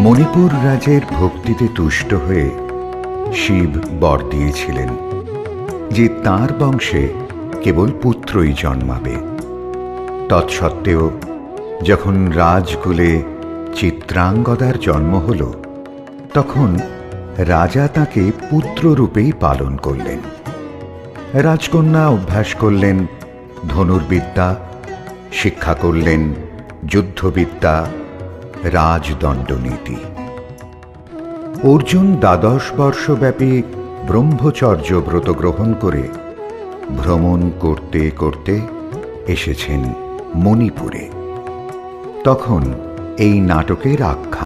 মণিপুর রাজের ভক্তিতে তুষ্ট হয়ে শিব বর দিয়েছিলেন যে তাঁর বংশে কেবল পুত্রই জন্মাবে। তৎসত্ত্বেও যখন রাজকুলে চিত্রাঙ্গদার জন্ম হল, তখন রাজা তাকে পুত্ররূপেই পালন করলেন। রাজকন্যা অভ্যাস করলেন ধনুর্বিদ্যা, শিক্ষা করলেন যুদ্ধবিদ্যা, রাজদণ্ডনীতি। অর্জুন 12 বর্ষব্যাপী ব্রহ্মচর্য ব্রত গ্রহণ করে ভ্রমণ করতে করতে এসেছেন মণিপুরে। তখন এই নাটকের আখ্যান।